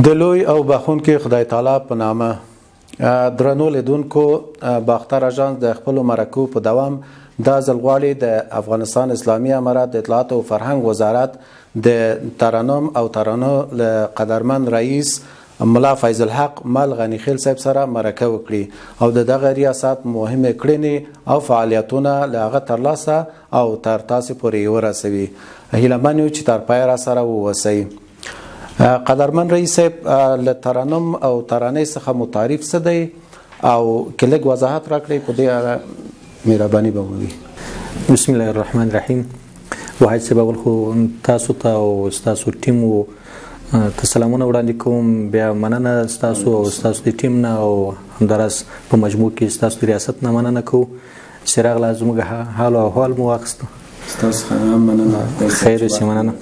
د لوی او بخونکي خدای تعالی په نامه. درنو لیدونکو، باختر اژانس د خپل مرکو په دوام د ځلغواړي د افغانستان اسلامي امارات د اطلاعات او فرهنګ وزارت د ترنم او ترانو له قدرمن رئیس ملا فیض الحق مل غنی خیل صاحب سره مرکه وکړي او دغه ریاست مهمه کړنې او فعالیتونه له ترلاسه او تر تاسو پورې ورسوي. هیله من یو چې تر پای را سره ووسی. قدرمن رئیس صاحب له ترنم او ترانې څخه متعارف څه دی او کلک وضاحت راکړئ په دې اړه مهرباني به وکړئ. بسم الله الرحمن الرحیم. واحد صاحب اول خو تاسو ته او تاسو ټیم ته سلامونه وړاندې کوم. بیا مننه تاسو او تاسو د ټیم نه او همدارس په مجموع کې تاسو د ریاست نه مننه کوو. سراغ لازم حال او احوال مو واخیستو. تاسو هم مننه. خیر سي مننه.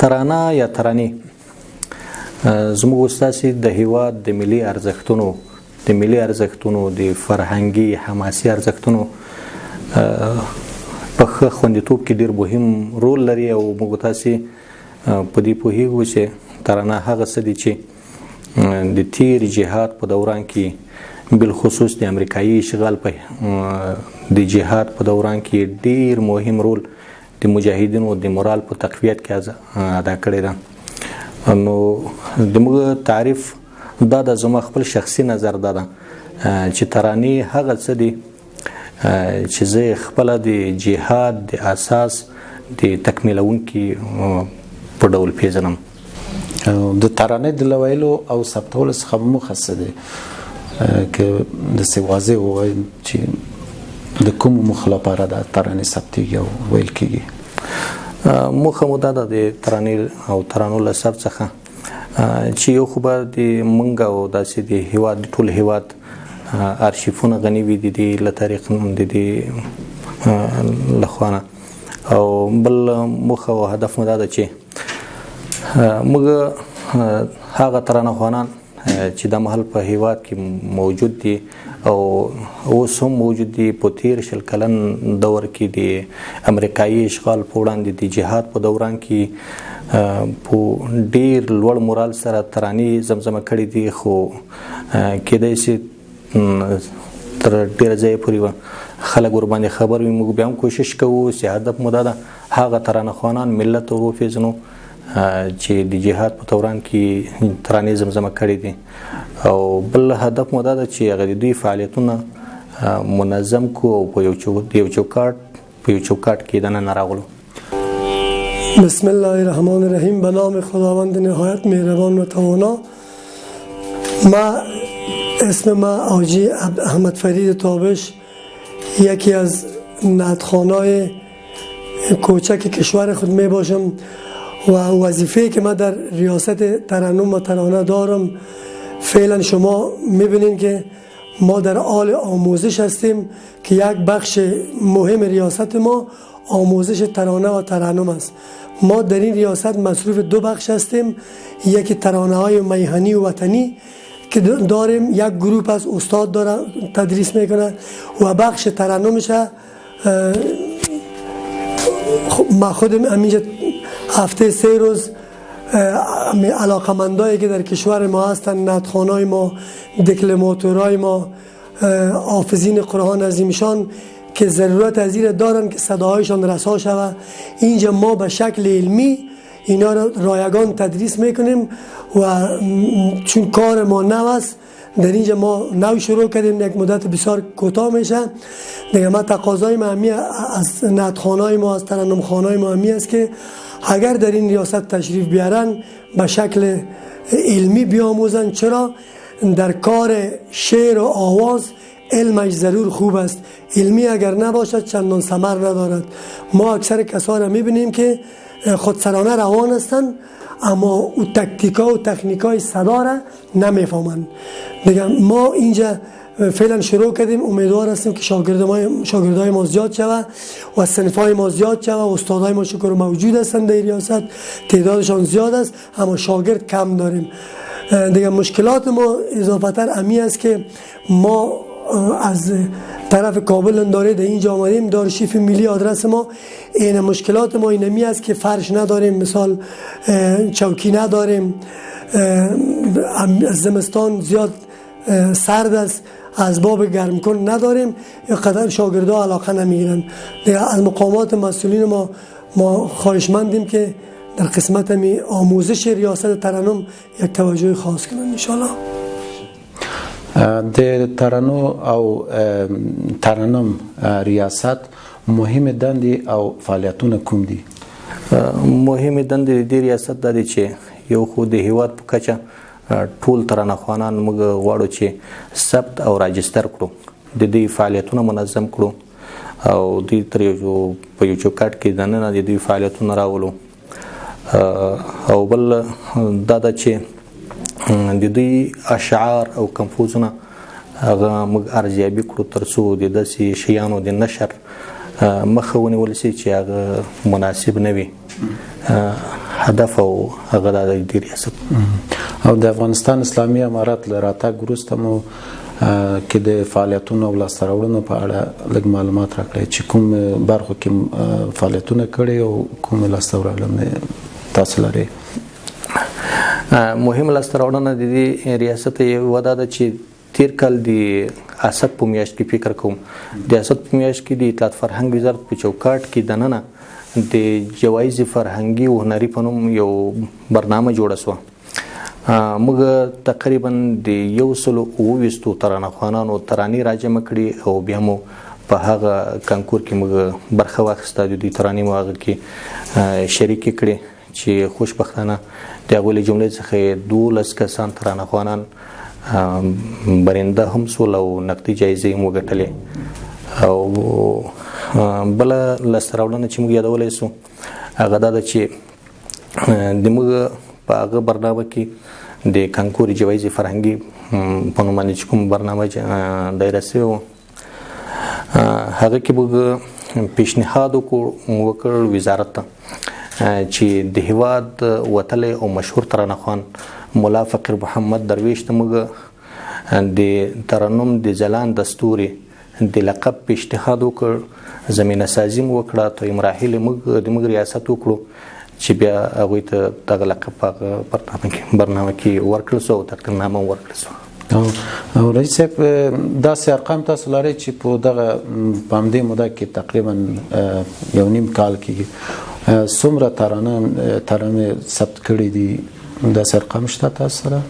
ترانه یا ترانې زموږ استاسي د هیواد د ملي ارزښتونو د فرهنګي حماسي ارزښتونو په خوندیتوب کې ډیر مهم رول لري او موږ تاسو په دې پوهیږو چې ترانه هغه څه دي چې د تیر جهاد په دوران کې بالخصوص د امریکایي اشغال په د جهاد په دوران کې ډیر مهم رول د مجاهدینو د مورال په تقویت کې ادا کړی ده. نو د موږ تعریف دا د زما خپل شخصي نظر ده چې ترانې هغه څه دي چې زه خپل د جهاد د اساس د تکمیلونکي په ډول پیژنم. د ترانې د ویلو او ثبتولو څخه موخه څه ده که د سوازه وایي چې د کوم مخ لپاره د ترانې ثبتېږي او ویل کېږي؟ موخه مو دا ده د ترانې او ترانو له ثبت څخه چې یو خو به د موږ او داسې د هیواد ټول هیواد ارشیفونه غني وي د دې له تاریخ د دې لخوانه، او بل موخه او هدف مو دا ده چې موږ هغه ترانه خوانان چې د محل په هیواد کې موجود دي او اوس هم موجود دي په تیر شل کلن دور کې د امریکایي اشغال په وړاندې د جهاد په دوران کې په ډیر لوړ مورال سره ترانې زمزمه کړي دي، خو کېدای شي تر ډیره ځایه پورې خلک ورباندې خبر وي. موږ بیا هم کوشش کوو چې هدف مو دا ده هغه ترانه خوانان ملت وپېژنو چې د جهاد په دوران کې ترانې زمزمه کړي دي، او بل هدف مو دا ده چې هغه د دوی فعالیتونه منظم کو او په یو چوکاټ کې دننه راغلو. بسم الله الرحمن الرحیم. به نام خداوند نهایت مهربان و توانا. اسم ما حاجی احمد فرید تابش، یکی از نعتخوانای کوچک کشور خود می باشم و وظیفه که من در ریاست ترنم و ترانه دارم. فعلا شما میبینین که ما در حال آموزش هستیم که یک بخش مهم ریاست ما آموزش ترانه و ترنم است. ما در این ریاست مصروف دو بخش هستیم، یکی ترانه های میهنی و وطنی که داریم، یک گروه از استاد داره تدریس میکنه، و بخش ترنمش ما خودم همینجا هفته 3 روز علاقمندایی که در کشور ما هستن، نعتخوانای ما، دکلماتورای ما، حافظین قرآن عظیمشان که ضرورت از این دارن که صداهایشان رسا شود، اینجا ما به شکل علمی اینا را رایگان تدریس میکنیم و چون کار ما نو است در اینجا ما نو شروع کردیم، یک مدت بسیار کوتاه میشه دیگه. ما تقاضای ما همی از نعتخوانای ما، از ترنمخوانای ما همی است که اگر در این ریاست تشریف بیارن به شکل علمی بیاموزن. چرا؟ در کار شعر و آواز علمش ضرور خوب است، علمی اگر نباشد چندان ثمر ندارد. ما اکثر کسا را میبینیم که خودسرانه روان هستند اما او تکتیکا و تکنیکای صدا را نمیفهمند. دیگه ما اینجا فعلا شروع کردیم، امیدوار هستیم که شاگردای ما زیاد شود و صنفای ما زیاد شود. استادای ما شکر موجود هستند در ریاست، تعدادشان زیاد است اما شاگرد کم داریم. دیگه مشکلات ما اضافه تر امی است که ما از طرف کابل داره در اینجا آمدیم در آرشیف ملی آدرس ما این مشکلات ما اینمی است که فرش نداریم، مثال چوکی نداریم، زمستان زیاد سرد است، اسباب گرم کن نداریم، قدر شاگردا علاقه نمیگیرن. از مقامات مسئولین ما خواهشمندیم که در قسمت می آموزش ریاست ترنم یک توجه خاص کنن ان شاء الله. د ترنم او ترنم ریاست مهم دندې او فعالیتونه کوم دي؟ مهم دندې د ریاست د دې چې یو خو د هیواد په کچه ټول ترنخوانان موږ غواړو چې ثبت او راجستر کړو، د دې فعالیتونه منظم کړو او د تر یو په یو چوکاټ کې دننه د دې فعالیتونه راولو او بل دا د چې د دې اشعار او کمپوزونه هغه موږ ارزیابي کړو ترڅو د داسې شیانو د نشر مخه ونیول شي چې هغه مناسب نه وي. هدف او هغه د دې ریاست او د افغانستان اسلامي امارات له راتګ وروسته مو کې د فعالیتونو او لاسته راوړنو په اړه لږ معلومات راکړئ چې کوم برخو کې فعالیتونه کړي او کوم لاسته راوړنې تاسو لرئ. مهم لاسته راوړنه د دې ریاست یوه دا ده چې تیر کال د اسد په میاشت کې فکر کوم د اسد په میاشت کې د اطلاعات فرهنګ وزارت په چوکاټ کې دننه د جوایز فرهنګي او هنري په نوم یو برنامه جوړه شوه. موږ تقریبا د 120 ترانه‌خوانانو ترانې راجمع کړي او بیا مو په هغه کانکور کې موږ برخه واخیسته. د دې ترانې مو هغه کې شریک کړي چې خوشبختانه د هغوی جملې څخه 12 کسان ترانه‌خوانان برنده هم سول او نقدي جایزې هم وګټلې. او بله لاسته راوړنه چې موږ یادولی سو هغه دا ده چې د موږ په هغه برنامه کې د کانکور جوایزې فرهنګي په نوم باندې چې کوم برنامه دایره سوې وه هغه کې موږ پیشنهاد وکړ وزارت ته چې د هیواد وتلی او مشهور ترنخوان ملا فقیر محمد درویش ته موږ د ترنم د ځلان دستوري د لقب پیشنهاد وکړ، زمینه سازي مو وکړه، تر مراحل موږ ریاست وکړو چې بیا هغوی ته دغه لقب په برنامه کې ورکړل سو او تقدیرنامه ورکړل سو. او رئیس صاحب داسې ارقام تاسو لرئ چې په دغه په همدې موده کې تقریبا 1.5 کال کې څومره ترانې ثبت کړي دي؟ داسې ارقام شته تاسو سره؟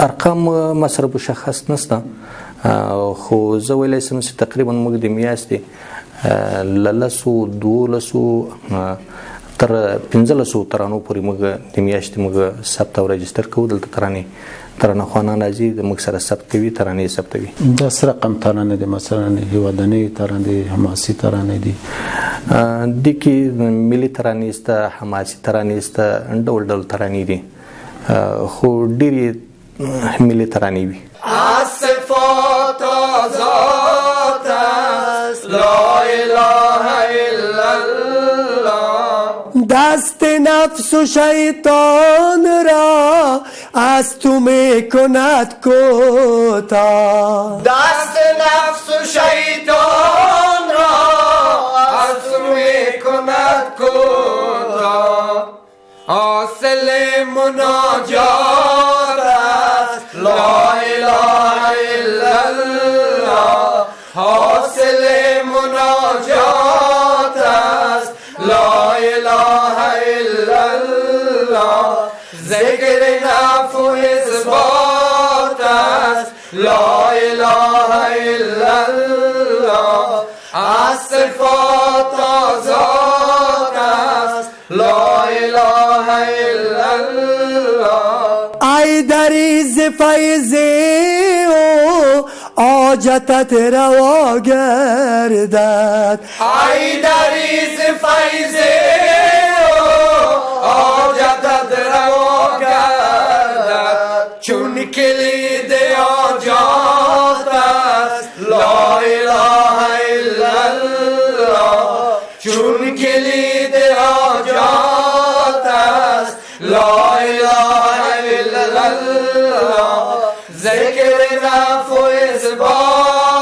ارقام ما سره مشخص نشته خو زه ویلی شم چې تقریبا موږ د میاشتې له 12 تر 15 ترانو پورې موږ د میاشتې موږ ثبت او رجستر کوو. دلته ترانه‌خوانان راځي د موږ سره ثبت کوي، ترانې ثبتوي. دا څه رقم ترانې دي؟ مثلا هیوادنۍ ترانې، حماسي ترانې دي؟ دې کې ملي ترانې شته، حماسي ترانې شته، ډول ډول ترانې دي خو ډېرې ملي ترانې وي. صفات ذات است لا اله الا الله، دست نفس و شیطان را از تو میکند کوتاه، دست نفس و شیطان را از تو میکند کوتاه، حاصل مناجات است لا اله الا الله، حاصل مناجات است لا اله الا الله، ذکر نفع و اثبات است لا اله الا الله، از صفات آزاد است لا اله الا الله. ای دریز فیض او حاجتت روا گردد، ای دریز فیض حاجتت روا گردد، چون کلید حاجات است لا اله الا الله، چون کلید حاجات است لا اله الا الله، ذکر نفع و اثبات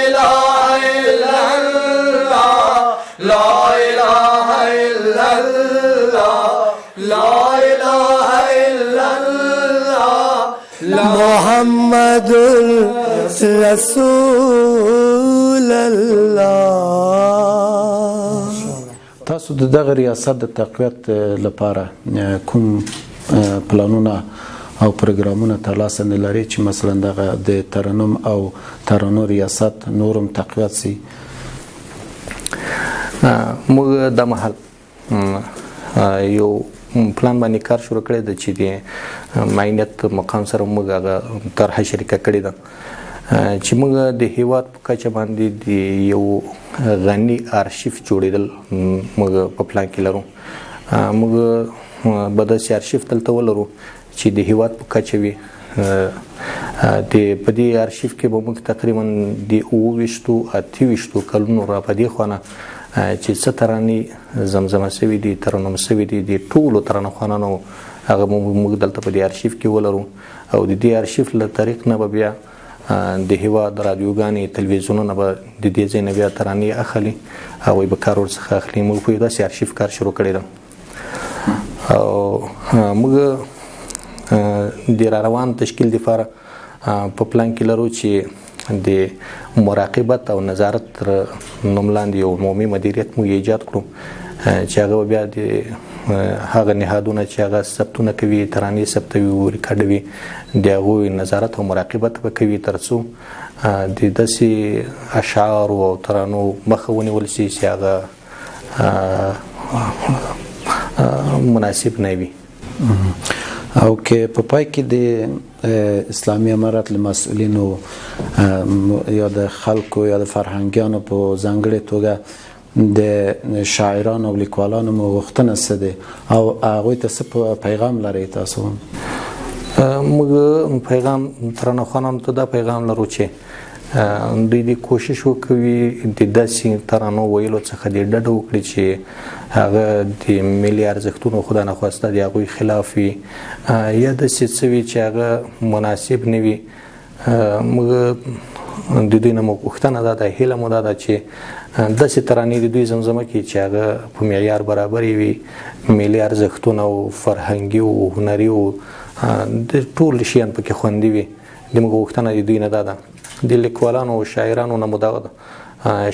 إله إلا الله لا إله إلا الله لا إله إلا الله محمد رسول الله. تاسو د دغه ریاست د تقویت لپاره کوم پلانونه او پروګرامونه ترلاسه نه لري چې مثلا دغه د ترنم او ترانو ریاست نورم تقویت سي؟ موږ د محل یو پلان باندې کار شروع کړی د چې د معاینت مقام سره موږ هغه طرحه شریکه کړې ده چې موږ د هیواد په کچه باندې د یو غني آرشیف جوړېدل موږ په پلان کې لرو. موږ به داسې آرشیف دلته ولرو چې د هیواد په کچه وي. په دې آرشیف کې به موږ تقریبا د 28 کلونو را په دې خونه چې څه ترانې زمزمه شوي دي، ترنم شوي دي، د ټولو ترانه خوانانو هغه موږ دلته په دې آرشیف کې ولرو او د دې آرشیف له طریق نه به بیا د هیواد رادیوګانې تلویزیونونه به د دې ځای نه بیا ترانې اخلي او به کار ورڅخه اخلي. موږ په داسې آرشیف کار شروع کړی ده او موږ د روان تشکیل لپاره په پلان کې لرو چې د مراقبت او نظارت نوم لاندې یو عمومي مدیریت موږ ایجاد کړو چې هغه بیا د هغه نهادونه چې هغه ثبتونه کوي، ترانې ثبتوي او ریکارډوي، د هغوی نظارت او مراقبت به کوي تر څو د داسې اشعارو او ترانو مخه ونیول شي چې هغه مناسب نه وي. او که په پای کې د اسلامي امارت له مسؤلینو یا د خلکو یا د فرهنګیانو په ځانګړې توګه د شاعرانو او لیکوالانو مو غوښتنه څه ده او هغوی ته څه پیغام لرئ تاسو؟ موږ پیغام ترانه خوانانو ته دا پیغام لرو چې دوی د کوشش وکوي د داسې ترانو ویلو څخه د ډډه وکړي چې هغه د ملي ارزښتونو خدا نخواسته د هغوی خلاف وي یا داسې څه وي چې هغه مناسب نه وي. موږ د دوی نه مو غوښتنه دا ده، هیله مو دا ده چې داسې ترانې د دوی زمزمه کړي چې هغه په معیار برابرې وي، ملي ارزښتونه او فرهنګي او هنري او د ټول شیان پکې خوندي وي. زموږ غوښتنه د دوی نه دا ده. د لیکوالانو او شاعرانو نه مو دا ده،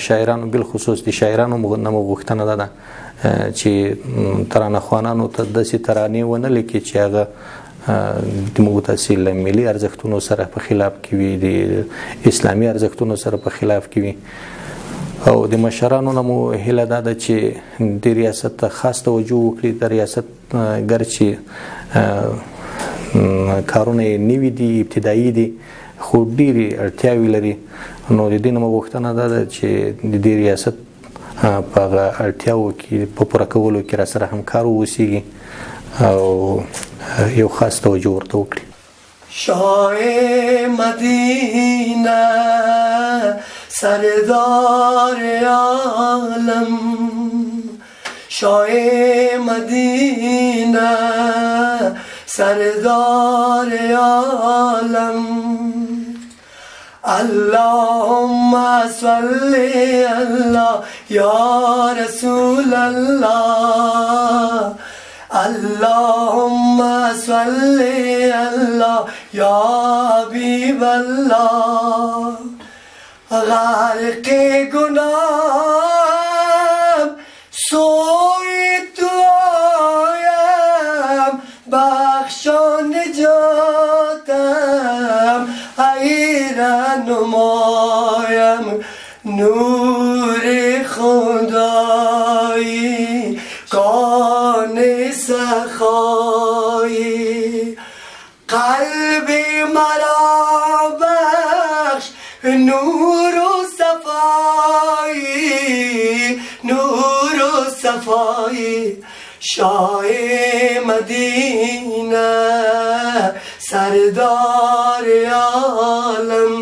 شاعرانو بالخصوص د شاعرانو نه مو غوښتنه دا ده چې ترانه خوانانو ته داسې ترانې ونه لیکي چې هغه د موږ تاسې له ملي ارزښتونو سره په خلاف کې وي، د اسلامي ارزښتونو سره په خلاف کې وي. او د مشرانو نه مو هیله دا ده چې د ریاست ته خاص توجه وکړي. د ریاست ګرچې کارونه یې نوي دي، ابتدایي دي، خو ډېرې اړتیاوې لري. نو د دې نه مو غوښتنه دا ده چې د دې ریاست په هغه اړتیاوو کې په پوره کولو کې راسره همکار واوسیږي او یو خاص توجه ورته وکړي. شاه مدینه سردار عالم، شاه مدینه سردار عالم، اللهم صل الله یا رسول الله، اللهم صل الله یا حبیب الله. غرق گناهم سوی تو آیم، بخشا نجاتم حیران نمایم، نور خدایی کان سخایی، قلب مرا بخش نور و صفایی، نور و صفایی. شاه مدینه سردار عالم.